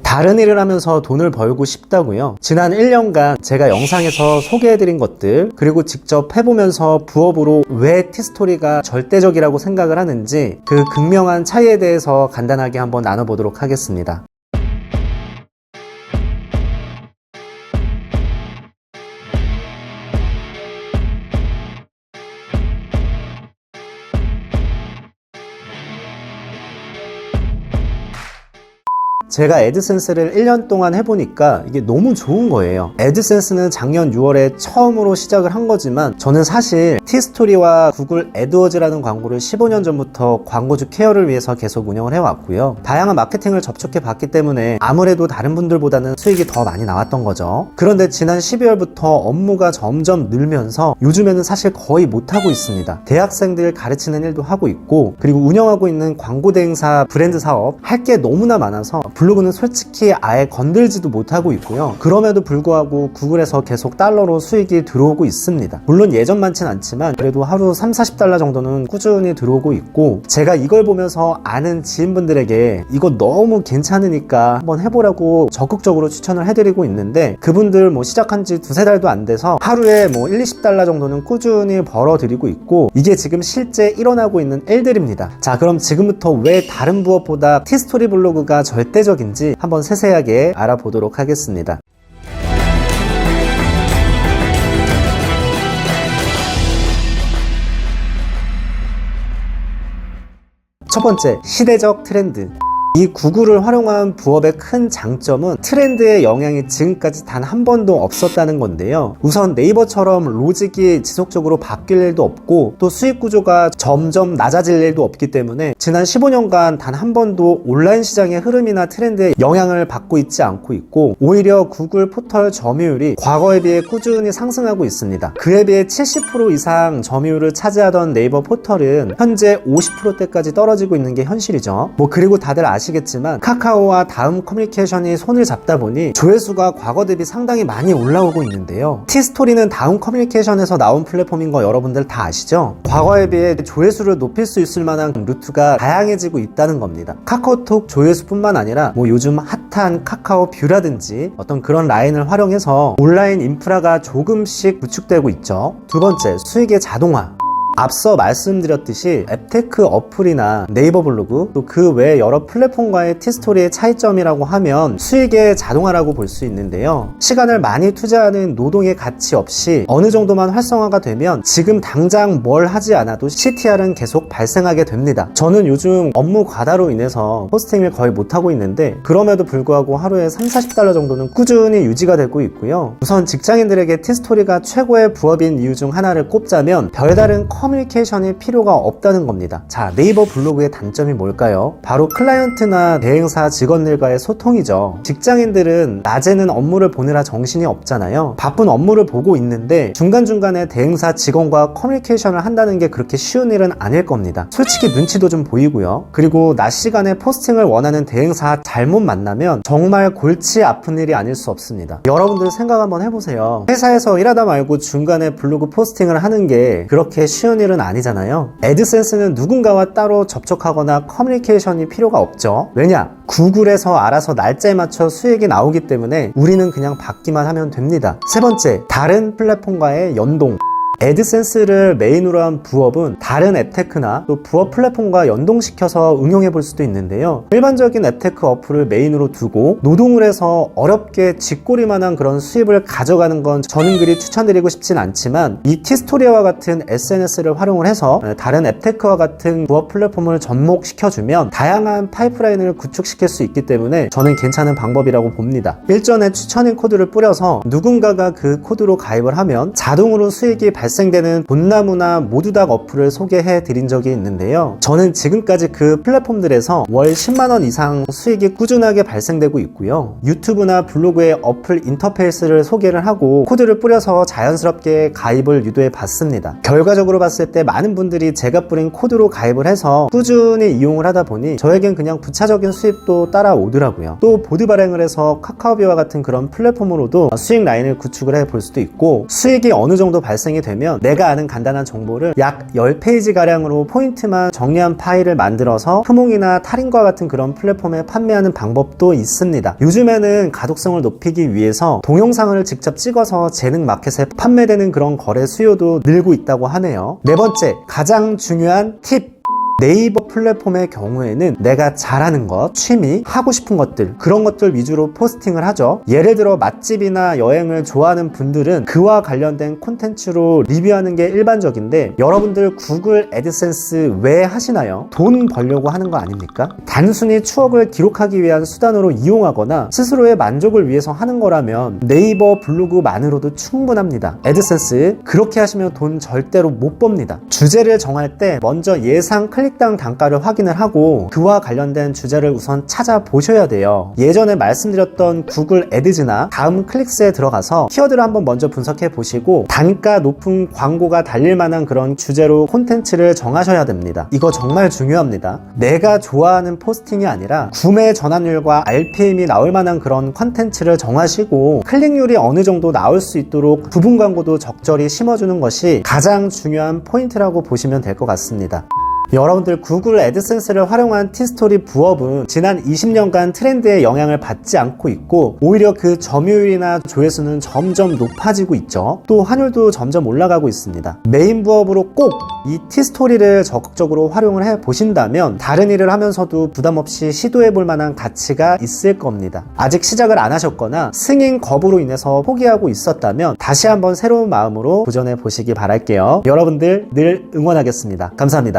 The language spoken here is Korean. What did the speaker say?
다른 일을 하면서 돈을 벌고 싶다고요? 지난 1년간 제가 영상에서 소개해드린 것들, 그리고 직접 해보면서 부업으로 왜 티스토리가 절대적이라고 생각을 하는지 그 극명한 차이에 대해서 간단하게 한번 나눠보도록 하겠습니다. 제가 애드센스를 1년 동안 해보니까 이게 너무 좋은 거예요. 애드센스는 작년 6월에 처음으로 시작을 한 거지만 저는 사실 티스토리와 구글 애드워즈라는 광고를 15년 전부터 광고주 케어를 위해서 계속 운영을 해왔고요. 다양한 마케팅을 접촉해 봤기 때문에 아무래도 다른 분들보다는 수익이 더 많이 나왔던 거죠. 그런데 지난 12월부터 업무가 점점 늘면서 요즘에는 사실 거의 못하고 있습니다. 대학생들 가르치는 일도 하고 있고, 그리고 운영하고 있는 광고 대행사 브랜드 사업 할 게 너무나 많아서 블로그는 솔직히 아예 건들지도 못하고 있고요. 그럼에도 불구하고 구글에서 계속 달러로 수익이 들어오고 있습니다. 물론 예전만진 않지만 그래도 하루 30-40달러 정도는 꾸준히 들어오고 있고, 제가 이걸 보면서 아는 지인분들에게 이거 너무 괜찮으니까 한번 해보라고 적극적으로 추천을 해드리고 있는데, 그분들 시작한 지 2-3달도 안 돼서 하루에 1-20달러 정도는 꾸준히 벌어들이고 있고, 이게 지금 실제 일어나고 있는 일들입니다. 자, 그럼 지금부터 왜 다른 부업보다 티스토리 블로그가 절대적인지 한번 세세하게 알아보도록 하겠습니다. 첫 번째, 시대적 트렌드. 이 구글을 활용한 부업의 큰 장점은 트렌드의 영향이 지금까지 단 한 번도 없었다는 건데요. 우선 네이버처럼 로직이 지속적으로 바뀔 일도 없고, 또 수익 구조가 점점 낮아질 일도 없기 때문에 지난 15년간 단 한 번도 온라인 시장의 흐름이나 트렌드에 영향을 받고 있지 않고 있고, 오히려 구글 포털 점유율이 과거에 비해 꾸준히 상승하고 있습니다. 그에 비해 70% 이상 점유율을 차지하던 네이버 포털은 현재 50%대까지 떨어지고 있는 게 현실이죠. 그리고 다들 아시겠지만 카카오와 다음 커뮤니케이션이 손을 잡다 보니 조회수가 과거 대비 상당히 많이 올라오고 있는데요. 티스토리는 다음 커뮤니케이션에서 나온 플랫폼인 거 여러분들 다 아시죠? 과거에 비해 조회수를 높일 수 있을 만한 루트가 다양해지고 있다는 겁니다. 카카오톡 조회수뿐만 아니라 요즘 핫한 카카오 뷰라든지 어떤 그런 라인을 활용해서 온라인 인프라가 조금씩 구축되고 있죠. 두 번째, 수익의 자동화. 앞서 말씀드렸듯이 앱테크 어플이나 네이버 블로그, 또 그 외 여러 플랫폼과의 티스토리의 차이점이라고 하면 수익의 자동화라고 볼 수 있는데요. 시간을 많이 투자하는 노동의 가치 없이 어느 정도만 활성화가 되면 지금 당장 뭘 하지 않아도 CTR은 계속 발생하게 됩니다. 저는 요즘 업무 과다로 인해서 포스팅을 거의 못하고 있는데, 그럼에도 불구하고 하루에 30-40달러 정도는 꾸준히 유지가 되고 있고요. 우선 직장인들에게 티스토리가 최고의 부업인 이유 중 하나를 꼽자면 별다른 커뮤니케이션이 필요가 없다는 겁니다. 자, 네이버 블로그의 단점이 뭘까요? 바로 클라이언트나 대행사 직원들과의 소통이죠. 직장인들은 낮에는 업무를 보느라 정신이 없잖아요. 바쁜 업무를 보고 있는데 중간중간에 대행사 직원과 커뮤니케이션을 한다는 게 그렇게 쉬운 일은 아닐 겁니다. 솔직히 눈치도 좀 보이고요. 그리고 낮 시간에 포스팅을 원하는 대행사 잘못 만나면 정말 골치 아픈 일이 아닐 수 없습니다. 여러분들 생각 한번 해보세요. 회사에서 일하다 말고 중간에 블로그 포스팅을 하는 게 그렇게 쉬운 일은 아니잖아요. 애드센스는 누군가와 따로 접촉하거나 커뮤니케이션이 필요가 없죠. 왜냐? 구글에서 알아서 날짜에 맞춰 수익이 나오기 때문에 우리는 그냥 받기만 하면 됩니다. 세 번째, 다른 플랫폼과의 연동. 애드센스를 메인으로 한 부업은 다른 앱테크나 또 부업 플랫폼과 연동시켜서 응용해 볼 수도 있는데요. 일반적인 앱테크 어플을 메인으로 두고 노동을 해서 어렵게 쥐꼬리만한 그런 수입을 가져가는 건 저는 그리 추천드리고 싶진 않지만, 이 티스토리와 같은 SNS를 활용을 해서 다른 앱테크와 같은 부업 플랫폼을 접목시켜주면 다양한 파이프라인을 구축시킬 수 있기 때문에 저는 괜찮은 방법이라고 봅니다. 일전에 추천인 코드를 뿌려서 누군가가 그 코드로 가입을 하면 자동으로 수익이 발생되는 본나무나 모두닥 어플을 소개해 드린 적이 있는데요. 저는 지금까지 그 플랫폼들에서 월 10만원 이상 수익이 꾸준하게 발생되고 있고요. 유튜브나 블로그의 어플 인터페이스를 소개를 하고 코드를 뿌려서 자연스럽게 가입을 유도해 봤습니다. 결과적으로 봤을 때 많은 분들이 제가 뿌린 코드로 가입을 해서 꾸준히 이용을 하다 보니 저에겐 그냥 부차적인 수입도 따라오더라고요. 또 보드 발행을 해서 카카오비와 같은 그런 플랫폼으로도 수익 라인을 구축을 해 볼 수도 있고, 수익이 어느 정도 발생이 되면 되면 내가 아는 간단한 정보를 약 10페이지가량으로 포인트만 정리한 파일을 만들어서 흐몽이나 탈인과 같은 그런 플랫폼에 판매하는 방법도 있습니다. 요즘에는 가독성을 높이기 위해서 동영상을 직접 찍어서 재능 마켓에 판매되는 그런 거래 수요도 늘고 있다고 하네요. 네 번째, 가장 중요한 팁. 네이버 플랫폼의 경우에는 내가 잘하는 것, 취미, 하고 싶은 것들, 그런 것들 위주로 포스팅을 하죠. 예를 들어 맛집이나 여행을 좋아하는 분들은 그와 관련된 콘텐츠로 리뷰하는 게 일반적인데, 여러분들 구글 애드센스 왜 하시나요? 돈 벌려고 하는 거 아닙니까? 단순히 추억을 기록하기 위한 수단으로 이용하거나 스스로의 만족을 위해서 하는 거라면 네이버 블로그만으로도 충분합니다. 애드센스 그렇게 하시면 돈 절대로 못 법니다. 주제를 정할 때 먼저 예상 클릭당 단가를 확인을 하고 그와 관련된 주제를 우선 찾아보셔야 돼요. 예전에 말씀드렸던 구글 애드즈나 다음 클릭스에 들어가서 키워드를 한번 먼저 분석해 보시고 단가 높은 광고가 달릴 만한 그런 주제로 콘텐츠를 정하셔야 됩니다. 이거 정말 중요합니다. 내가 좋아하는 포스팅이 아니라 구매 전환율과 RPM이 나올 만한 그런 콘텐츠를 정하시고 클릭률이 어느 정도 나올 수 있도록 부분 광고도 적절히 심어주는 것이 가장 중요한 포인트라고 보시면 될 것 같습니다. 여러분들 구글 애드센스를 활용한 티스토리 부업은 지난 20년간 트렌드의 영향을 받지 않고 있고 오히려 그 점유율이나 조회수는 점점 높아지고 있죠. 또 환율도 점점 올라가고 있습니다. 메인 부업으로 꼭 이 티스토리를 적극적으로 활용을 해 보신다면 다른 일을 하면서도 부담 없이 시도해 볼 만한 가치가 있을 겁니다. 아직 시작을 안 하셨거나 승인 거부로 인해서 포기하고 있었다면 다시 한번 새로운 마음으로 도전해 보시기 바랄게요. 여러분들 늘 응원하겠습니다. 감사합니다.